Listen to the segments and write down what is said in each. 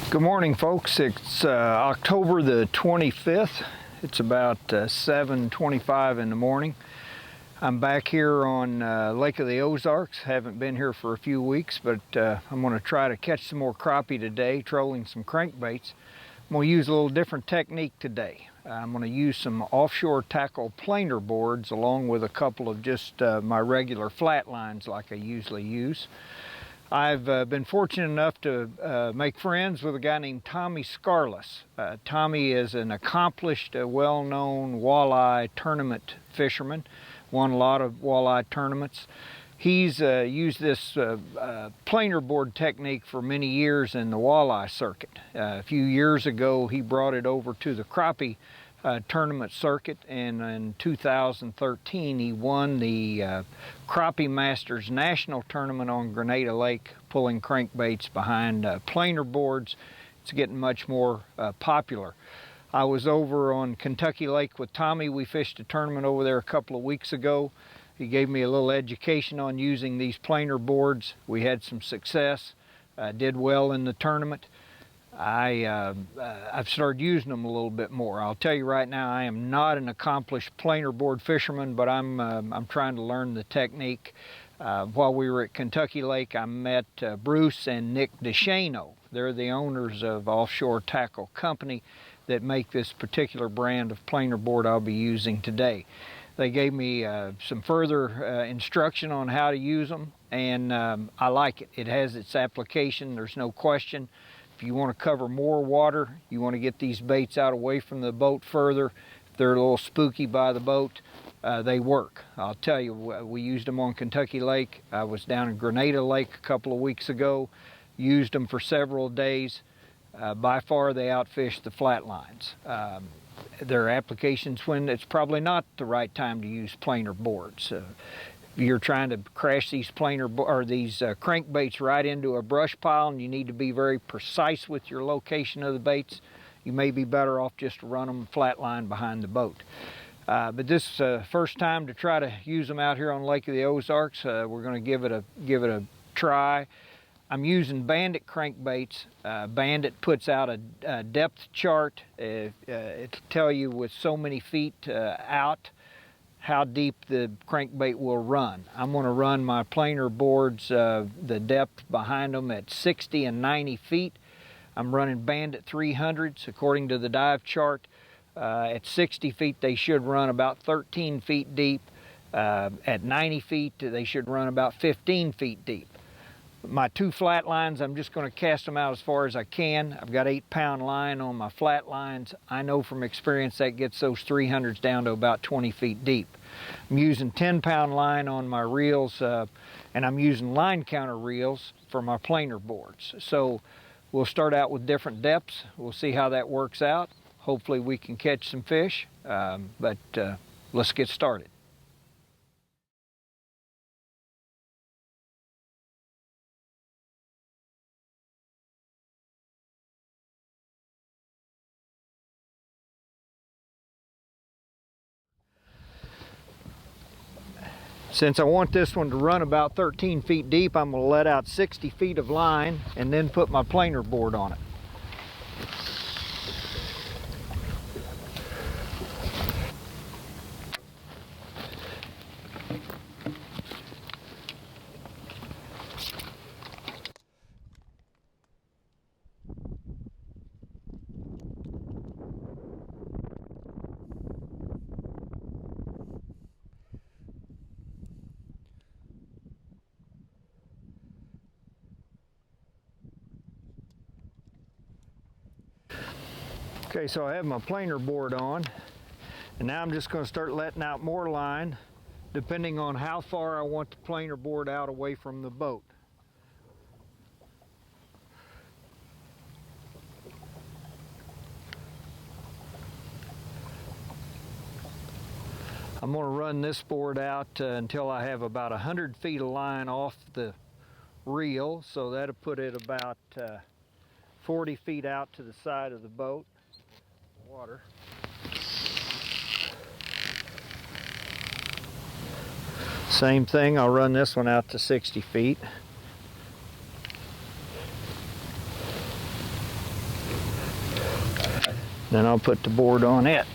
Good morning, folks. It's October the 25th. It's about 7:25 in the morning. I'm back here on Lake of the Ozarks. Haven't been here for a few weeks, but I'm going to try to catch some more crappie today, trolling some crankbaits. I'm going to use a little different technique today. I'm going to use some offshore tackle planer boards along with a couple of just my regular flat lines like I usually use. I've been fortunate enough to make friends with a guy named Tommy Scarless. Tommy is an accomplished, well-known walleye tournament fisherman, won a lot of walleye tournaments. He's used this planer board technique for many years in the walleye circuit. A few years ago, he brought it over to the crappie tournament circuit, and in 2013 he won the Crappie Masters National Tournament on Grenada Lake, pulling crankbaits behind planer boards. It's getting much more popular. I was over on Kentucky Lake with Tommy. We fished a tournament over there a couple of weeks ago. He gave me a little education on using these planer boards. We had some success, did well in the tournament. I've started using them a little bit more. I'll tell you right now, I am not an accomplished planer board fisherman, but I'm trying to learn the technique. While we were at Kentucky Lake, I met Bruce and Nick DeShano. They're the owners of Offshore Tackle Company that make this particular brand of planer board I'll be using today. They gave me some further instruction on how to use them, and I like it. It has its application, there's no question. If you want to cover more water, you want to get these baits out away from the boat further, if they're a little spooky by the boat, they work. I'll tell you, we used them on Kentucky Lake. I was down in Grenada Lake a couple of weeks ago, used them for several days. By far they outfished the flatlines. There are applications when it's probably not the right time to use planer boards. You're trying to crash these crankbaits right into a brush pile, and you need to be very precise with your location of the baits. You may be better off just to run them flatline behind the boat. But this is the first time to try to use them out here on Lake of the Ozarks. We're going to give it a try. I'm using Bandit crankbaits. Bandit puts out a depth chart. It'll tell you with so many feet out how deep the crankbait will run. I'm going to run my planer boards, the depth behind them at 60 and 90 feet. I'm running Bandit 300s according to the dive chart. At 60 feet they should run about 13 feet deep. At 90 feet they should run about 15 feet deep. My two flat lines, I'm just going to cast them out as far as I can. I've got 8-pound line on my flat lines. I know from experience that gets those 300s down to about 20 feet deep. I'm using 10-pound line on my reels, and I'm using line counter reels for my planer boards. So we'll start out with different depths. We'll see how that works out. Hopefully we can catch some fish, but let's get started. Since I want this one to run about 13 feet deep, I'm going to let out 60 feet of line and then put my planer board on it. Okay, so I have my planer board on, and now I'm just going to start letting out more line depending on how far I want the planer board out away from the boat. I'm going to run this board out until I have about 100 feet of line off the reel, so that'll put it about 40 feet out to the side of the boat. Water. Same thing, I'll run this one out to 60 feet. Then I'll put the board on it.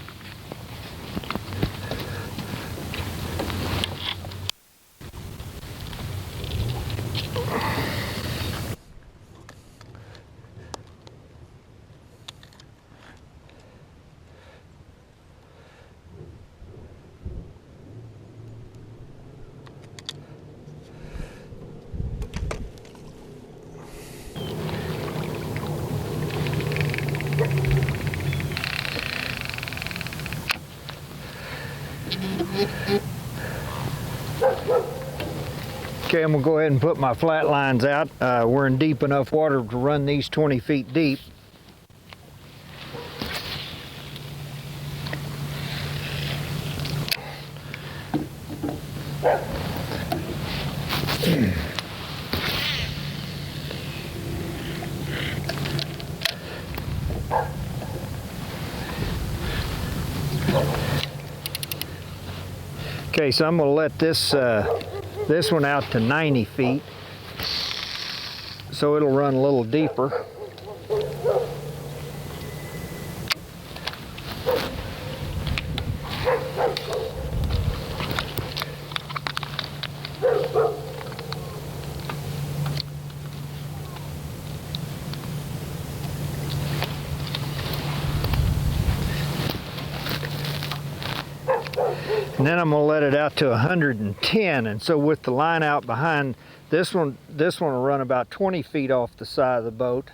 Okay, I'm gonna go ahead and put my flat lines out. We're in deep enough water to run these 20 feet deep. Okay, so I'm gonna let this one out to 90 feet, so it'll run a little deeper. And then I'm going to let it out to 110, and so with the line out behind this one will run about 20 feet off the side of the boat.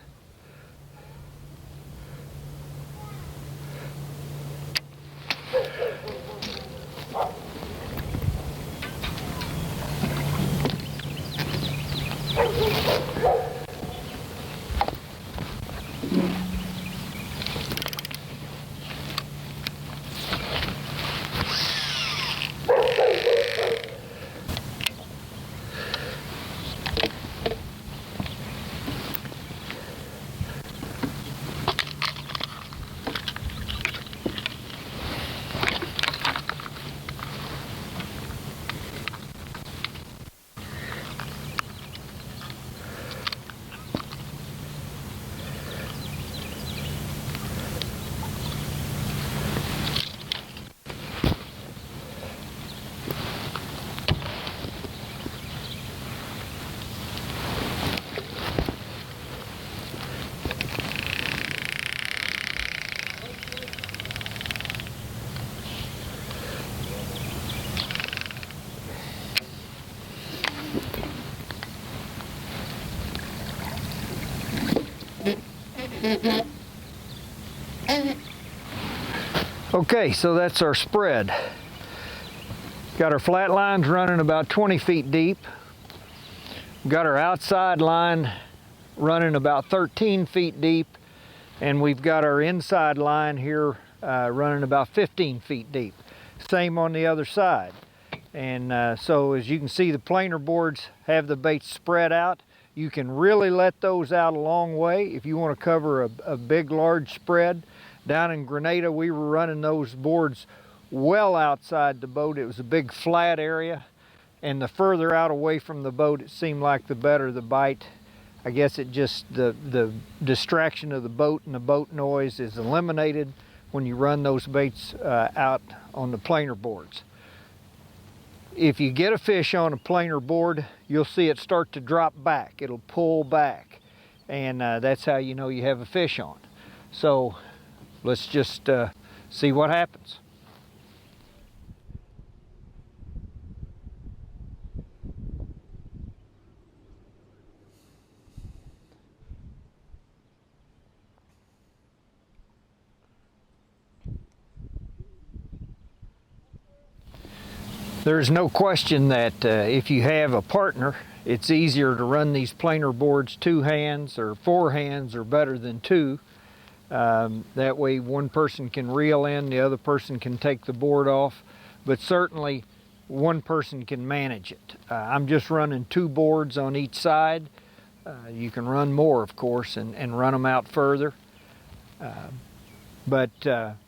Okay, so that's our spread. Got our flat lines running about 20 feet deep. Got our outside line running about 13 feet deep. And we've got our inside line here running about 15 feet deep. Same on the other side. And so as you can see, the planer boards have the baits spread out. You can really let those out a long way if you want to cover a big, large spread. Down in Grenada, we were running those boards well outside the boat. It was a big flat area, and the further out away from the boat it seemed like, the better the bite. I guess it just, the distraction of the boat and the boat noise is eliminated when you run those baits out on the planer boards. If you get a fish on a planer board, you'll see it start to drop back. It'll pull back, and that's how you know you have a fish on. So let's just see what happens. There's no question that if you have a partner, it's easier to run these planer boards 2 hands or 4 hands, or better than 2. That way one person can reel in, the other person can take the board off, but certainly one person can manage it. I'm just running 2 boards on each side. You can run more, of course, and run them out further. But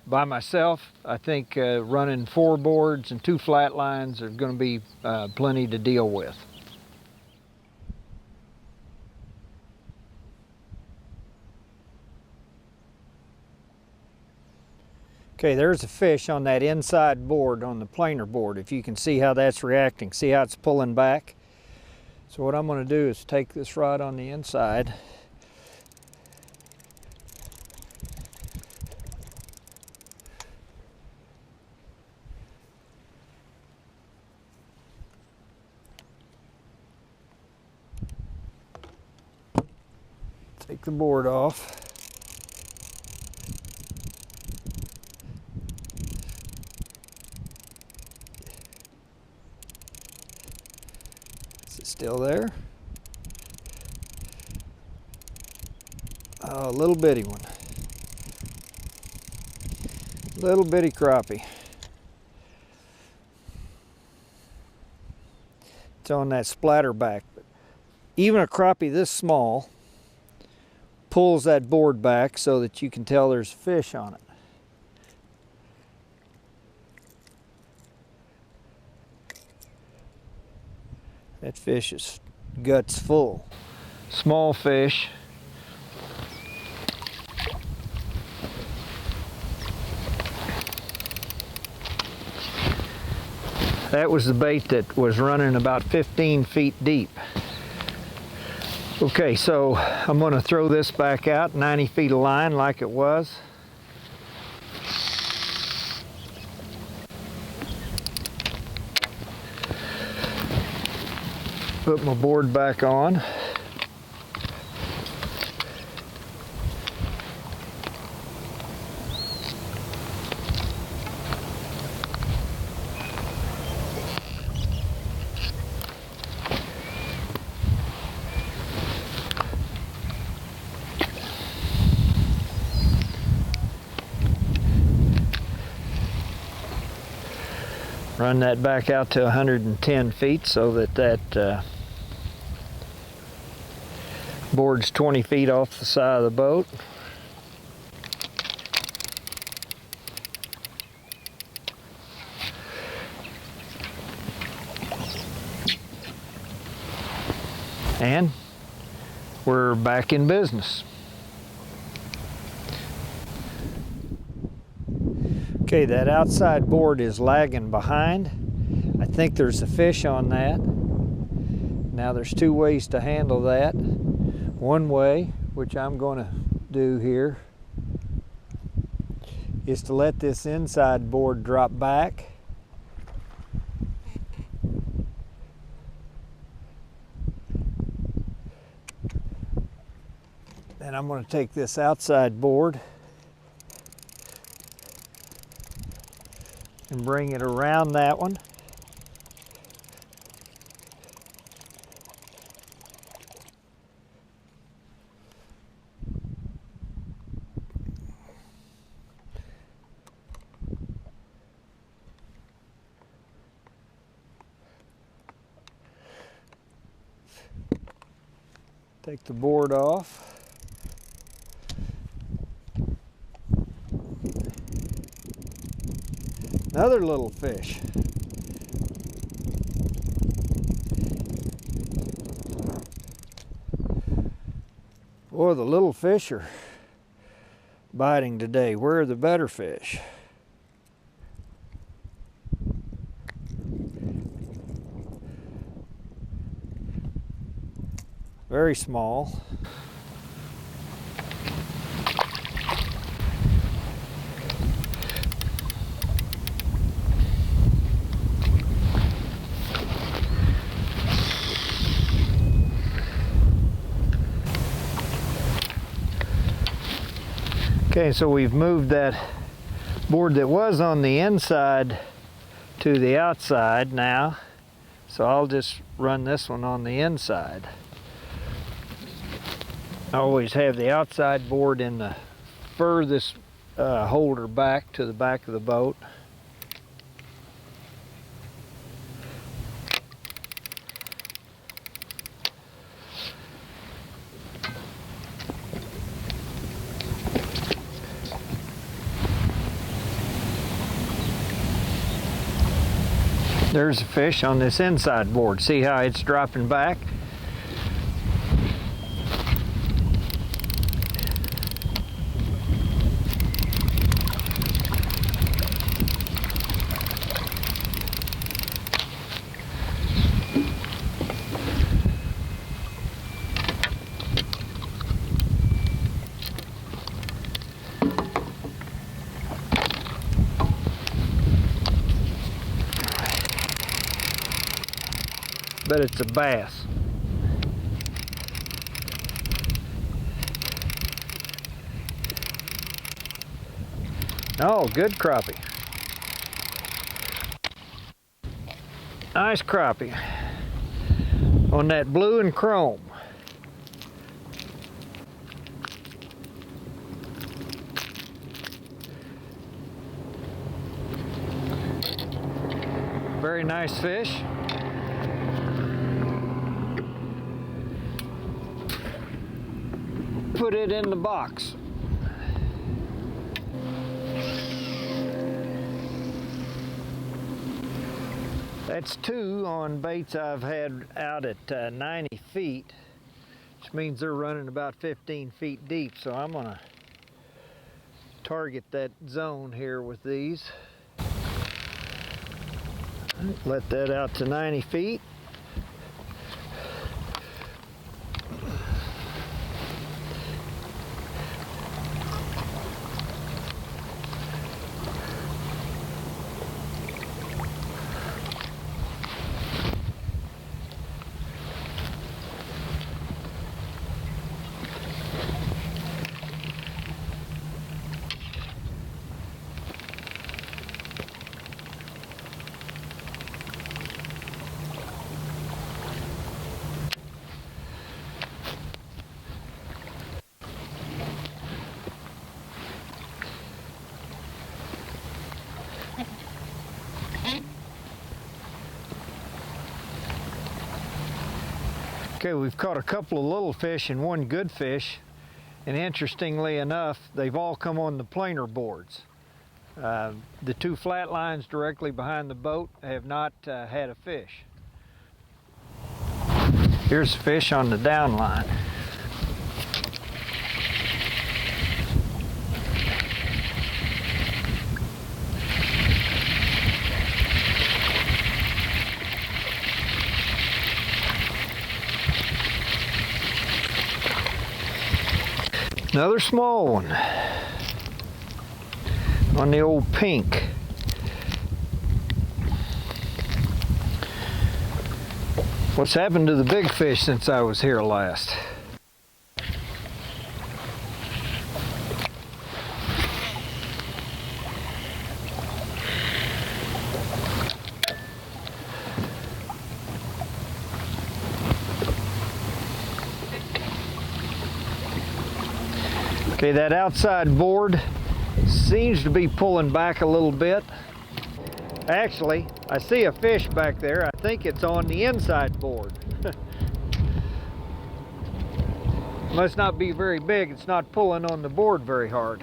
by myself, I think running 4 boards and 2 flat lines are going to be plenty to deal with. Okay, there's a fish on that inside board, on the planer board. If you can see how that's reacting, see how it's pulling back? So what I'm going to do is take this rod on the inside, take the board off. Is it still there? Oh, a little bitty one. Little bitty crappie. It's on that splatter back. But even a crappie this small pulls that board back so that you can tell there's fish on it. That fish is guts full. Small fish. That was the bait that was running about 15 feet deep. Okay, so I'm going to throw this back out, 90 feet of line like it was. Put my board back on. Run that back out to 110 feet so that board's 20 feet off the side of the boat. And we're back in business. Okay, that outside board is lagging behind. I think there's a fish on that. Now there's two ways to handle that. One way, which I'm going to do here, is to let this inside board drop back. Then I'm going to take this outside board and bring it around that one. Take the board off. Another little fish. Boy, the little fish are biting today. Where are the better fish? Very small. Okay, so we've moved that board that was on the inside to the outside now. So I'll just run this one on the inside. I always have the outside board in the furthest holder back to the back of the boat. There's a fish on this inside board. See how it's dropping back? Bet it's a bass. Oh, good crappie. Nice crappie on that blue and chrome. Very nice fish. Put it in the box. That's 2 on baits I've had out at 90 feet, which means they're running about 15 feet deep. So I'm gonna target that zone here with these. Let that out to 90 feet. Okay, we've caught a couple of little fish and 1 good fish, and interestingly enough, they've all come on the planer boards. The 2 flat lines directly behind the boat have not had a fish. Here's a fish on the down line. Another small one on the old pink. What's happened to the big fish since I was here last? Okay, that outside board seems to be pulling back a little bit. Actually, I see a fish back there. I think it's on the inside board. Must not be very big. It's not pulling on the board very hard.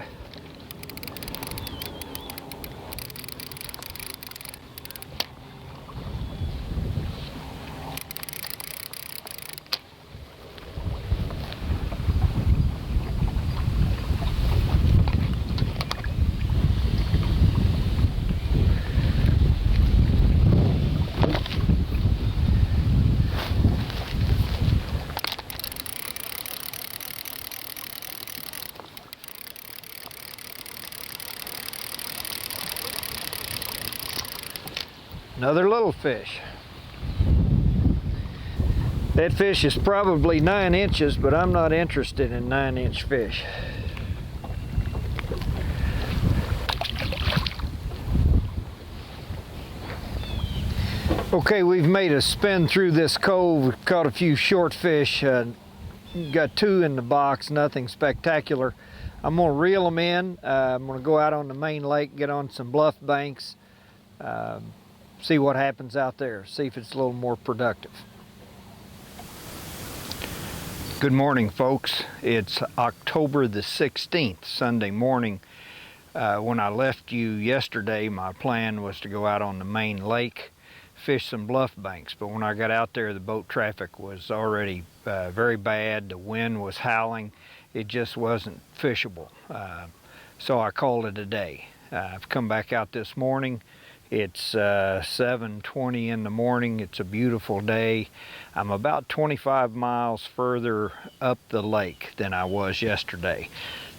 Another little fish. That fish is probably 9 inches, but I'm not interested in 9-inch fish. Okay, we've made a spin through this cove. We've caught a few short fish. Got 2 in the box, nothing spectacular. I'm gonna reel them in. I'm gonna go out on the main lake, get on some bluff banks, see what happens out there, see if it's a little more productive. Good morning, folks. It's October the 16th, Sunday morning. When I left you yesterday, my plan was to go out on the main lake, fish some bluff banks, but when I got out there, the boat traffic was already very bad. The wind was howling. It just wasn't fishable. So I called it a day. I've come back out this morning. It's 7:20 in the morning. It's a beautiful day. I'm about 25 miles further up the lake than I was yesterday.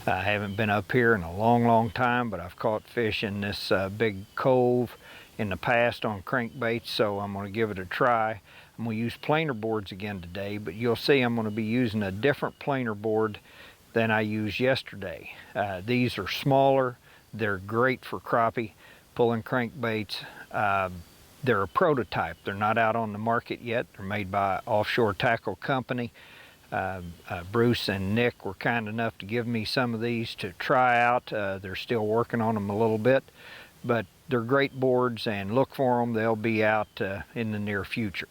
I haven't been up here in a long time, but I've caught fish in this big cove in the past on crankbaits, so I'm going to give it a try. I'm going to use planer boards again today, but you'll see I'm going to be using a different planer board than I used yesterday. These are smaller. They're great for crappie pulling crankbaits. They're a prototype. They're not out on the market yet. They're made by Offshore Tackle Company. Bruce and Nick were kind enough to give me some of these to try out. They're still working on them a little bit, but they're great boards, and look for them. They'll be out in the near future.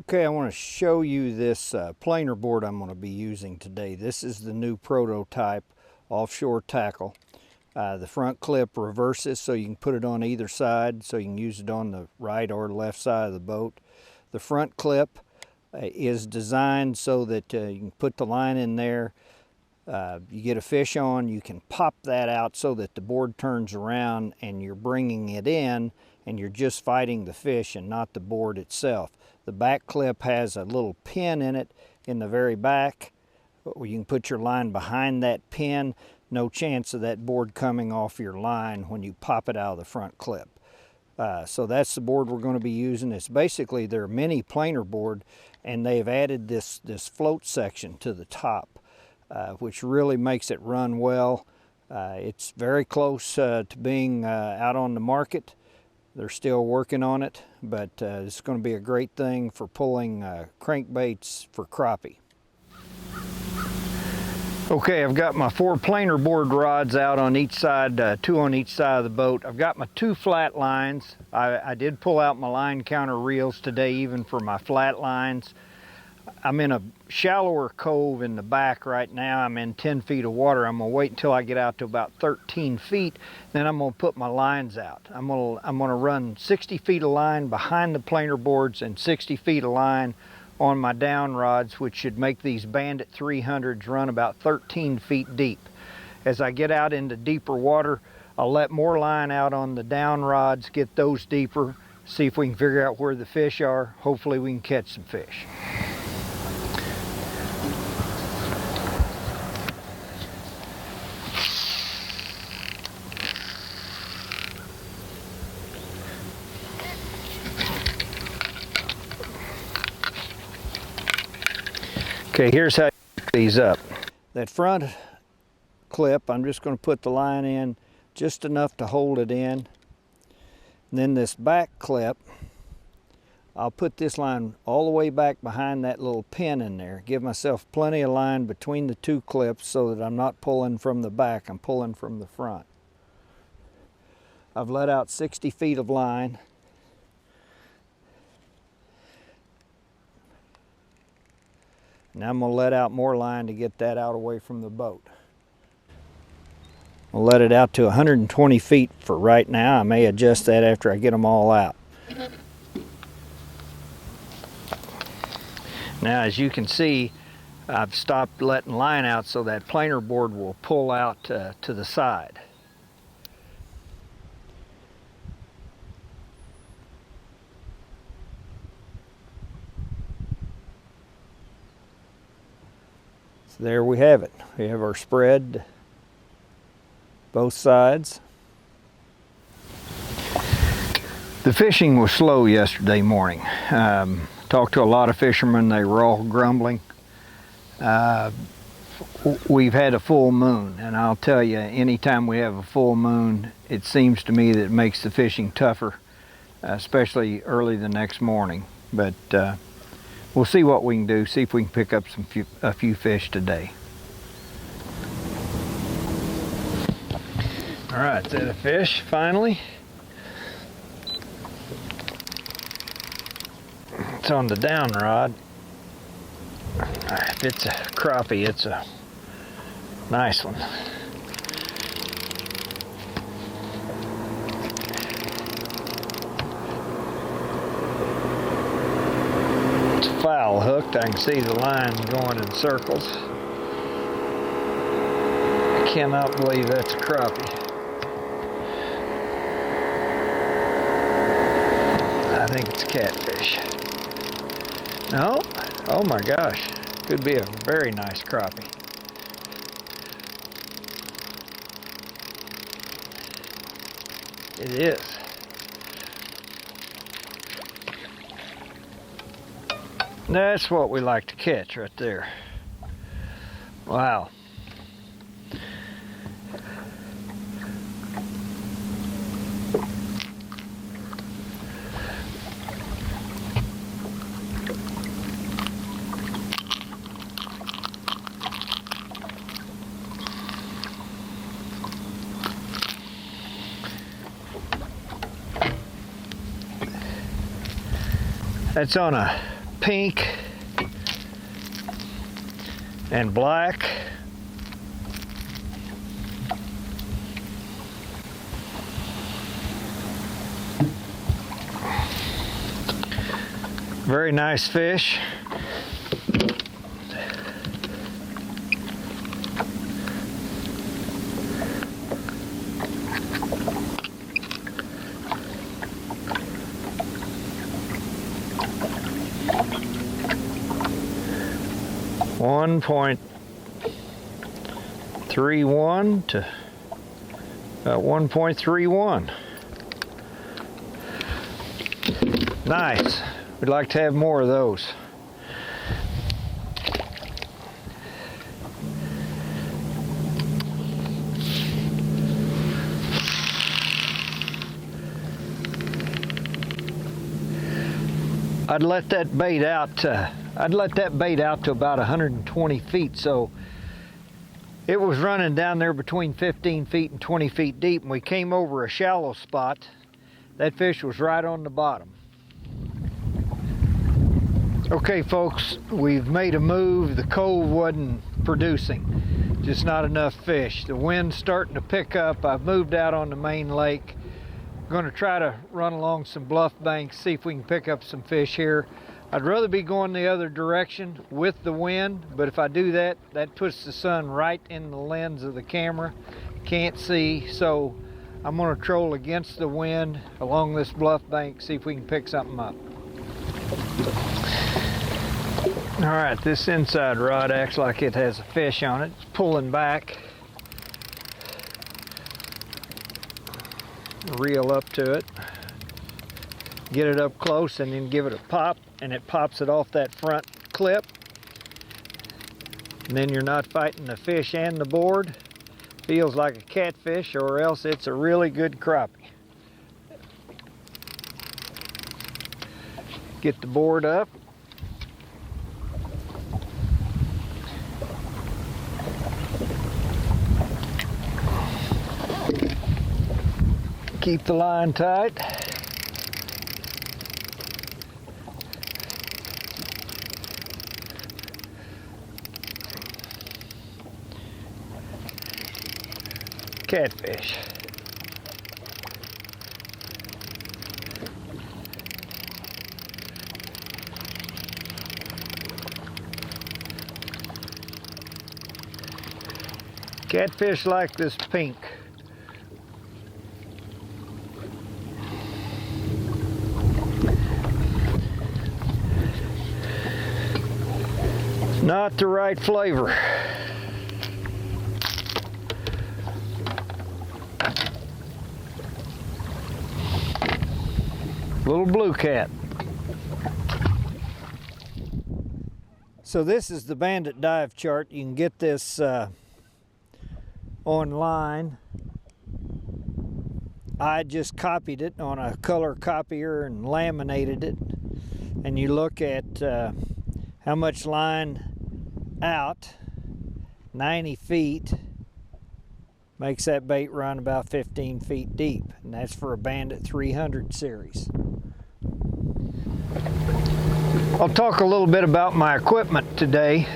Okay, I want to show you this planer board I'm going to be using today. This is the new prototype Offshore Tackle. The front clip reverses so you can put it on either side, so you can use it on the right or left side of the boat. The front clip is designed so that you can put the line in there. You get a fish on, you can pop that out so that the board turns around and you're bringing it in and you're just fighting the fish and not the board itself. The back clip has a little pin in it in the very back where you can put your line behind that pin. No chance of that board coming off your line when you pop it out of the front clip. So that's the board we're going to be using. It's basically their mini planer board, and they've added this float section to the top, which really makes it run well. It's very close to being out on the market. They're still working on it, but it's going to be a great thing for pulling crankbaits for crappie. Okay, I've got my 4 planer board rods out on each side, 2 on each side of the boat. I've got my 2 flat lines. I did pull out my line counter reels today, even for my flat lines. I'm in a shallower cove in the back right now. I'm in 10 feet of water. I'm gonna wait until I get out to about 13 feet, then I'm gonna put my lines out. I'm gonna run 60 feet of line behind the planer boards and 60 feet of line on my down rods, which should make these Bandit 300s run about 13 feet deep. As I get out into deeper water, I'll let more line out on the down rods, get those deeper, see if we can figure out where the fish are. Hopefully we can catch some fish. Okay, here's how you pick these up. That front clip, I'm just going to put the line in just enough to hold it in. And then this back clip, I'll put this line all the way back behind that little pin in there. Give myself plenty of line between the 2 clips so that I'm not pulling from the back, I'm pulling from the front. I've let out 60 feet of line. Now I'm going to let out more line to get that out away from the boat. I'll let it out to 120 feet for right now. I may adjust that after I get them all out. Now, as you can see, I've stopped letting line out so that planer board will pull out to the side. So there we have it. We have our spread both sides. The fishing was slow yesterday morning. Talked to a lot of fishermen. They were all grumbling. We've had a full moon, and I'll tell you, anytime we have a full moon, it seems to me that it makes the fishing tougher, especially early the next morning. But we'll see what we can do, see if we can pick up a few fish today. All right, is that a fish finally? It's on the down rod. If it's a crappie, it's a nice one. It's foul hooked. I can see the line going in circles. I cannot believe that's a crappie. I think it's catfish. No? Oh my gosh. Could be a very nice crappie. It is. That's what we like to catch right there. Wow. That's on a pink and black. Very nice fish. .31 to about 1.31. Nice. We'd like to have more of those. I'd let that bait out to about 120 feet, so it was running down there between 15 feet and 20 feet deep, and we came over a shallow spot. That fish was right on the bottom. Okay folks, we've made a move. The cove wasn't producing, just not enough fish. The wind's starting to pick up. I've moved out on the main lake. I'm going to try to run along some bluff banks, see if we can pick up some fish here. I'd rather be going the other direction with the wind, but if I do that, that puts the sun right in the lens of the camera. Can't see, so I'm going to troll against the wind along this bluff bank, see if we can pick something up. All right, this inside rod acts like it has a fish on it. It's pulling back. Reel up to it. Get it up close and then give it a pop, and it pops it off that front clip. And then you're not fighting the fish and the board. Feels like a catfish, or else it's a really good crappie. Get the board up. Keep the line tight. Catfish. Catfish like this pink. Not the right flavor. Little blue cat. So this is the Bandit dive chart. You can get this online. I just copied it on a color copier and laminated it. And you look at how much line out, 90 feet, makes that bait run about 15 feet deep, and that's for a Bandit 300 series. I'll talk a little bit about my equipment today.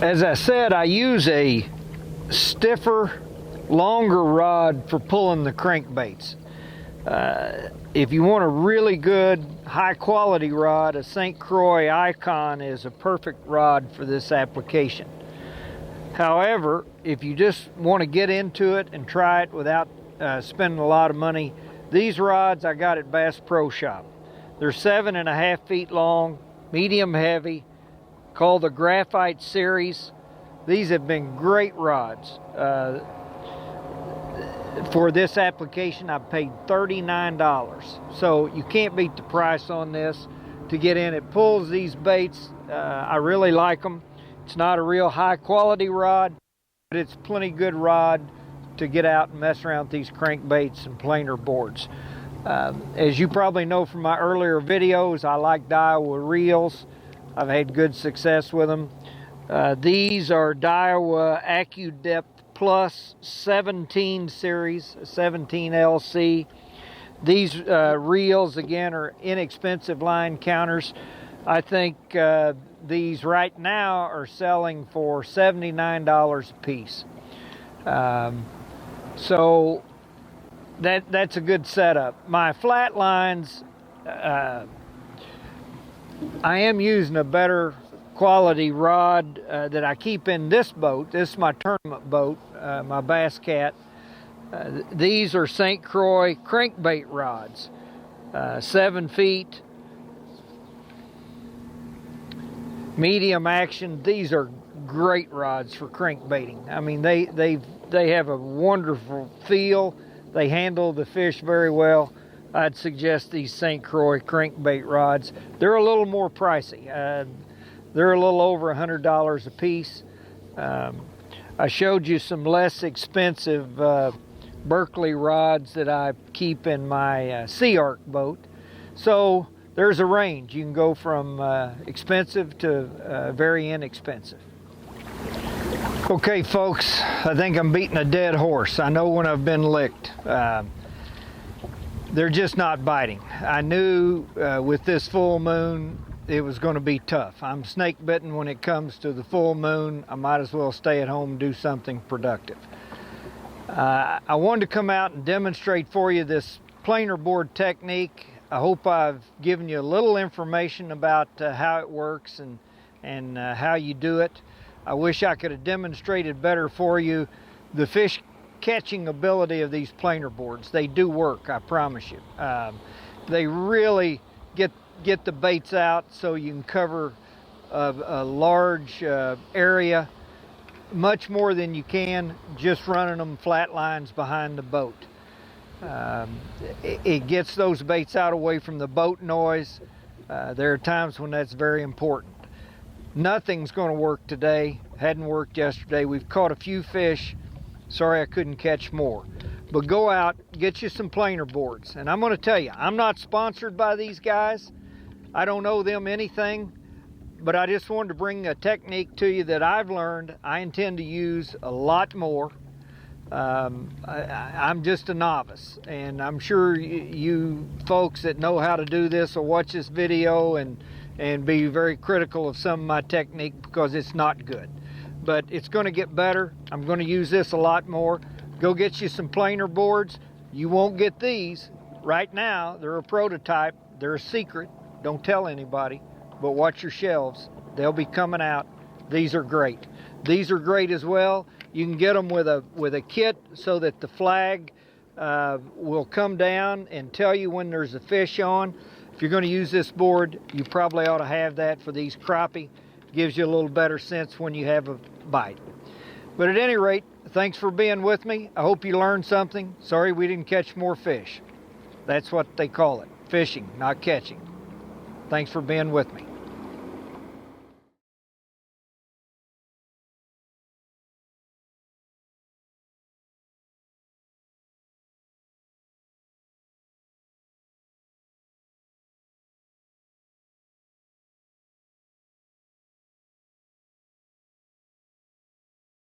As I said, I use a stiffer, longer rod for pulling the crankbaits. If you want a really good, high-quality rod, a St. Croix Icon is a perfect rod for this application. However, if you just want to get into it and try it without spending a lot of money, these rods I got at Bass Pro Shop. They're 7.5 feet long, medium heavy, called the Graphite Series. These have been great rods. For this application, I paid $39. So you can't beat the price on this. to get in. It pulls these baits. I really like them. It's not a real high quality rod, but it's plenty good rod to get out and mess around with these crankbaits and planer boards. As you probably know from my earlier videos, I like Daiwa reels. I've had good success with them. These are Daiwa AccuDepth Plus 17 series, 17 LC. These reels, again, are inexpensive line counters. I think these right now are selling for $79 a piece. So that's a good setup. My flat lines, I am using a better quality rod that I keep in this boat. This is my tournament boat, my Bass Cat. These are St. Croix crankbait rods, 7 feet, medium action. These are great rods for crankbaiting. I mean, they have a wonderful feel. They handle the fish very well. I'd suggest these St. Croix crankbait rods. They're a little more pricey. They're a little over $100 a piece. I showed you some less expensive Berkeley rods that I keep in my Sea Arc boat. So there's a range. You can go from expensive to very inexpensive. Okay, folks, I think I'm beating a dead horse. I know when I've been licked. They're just not biting. I knew with this full moon it was going to be tough. I'm snake bitten when it comes to the full moon. I might as well stay at home and do something productive. I wanted to come out and demonstrate for you this planer board technique. I hope I've given you a little information about how it works and how you do it. I wish I could have demonstrated better for you the fish catching ability of these planer boards. They do work, I promise you. They really get the baits out so you can cover a large area, much more than you can just running them flat lines behind the boat. It gets those baits out away from the boat noise. There are times when that's very important. Nothing's going to work today. Hadn't worked yesterday. We've caught a few fish. Sorry I couldn't catch more. But go out, get you some planer boards. And I'm going to tell you, I'm not sponsored by these guys. I don't owe them anything. But I just wanted to bring a technique to you that I've learned. I intend to use a lot more. I'm just a novice, and I'm sure you folks that know how to do this will watch this video and be very critical of some of my technique because it's not good. But it's going to get better. I'm going to use this a lot more. Go get you some planer boards. You won't get these right now. They're a prototype. They're a secret. Don't tell anybody. But watch your shelves. They'll be coming out. These are great. These are great as well. You can get them with a kit so that the flag will come down and tell you when there's a fish on. If you're going to use this board, you probably ought to have that for these crappie. Gives you a little better sense when you have a bite. But at any rate, thanks for being with me. I hope you learned something. Sorry we didn't catch more fish. That's what they call it. Fishing, not catching. Thanks for being with me.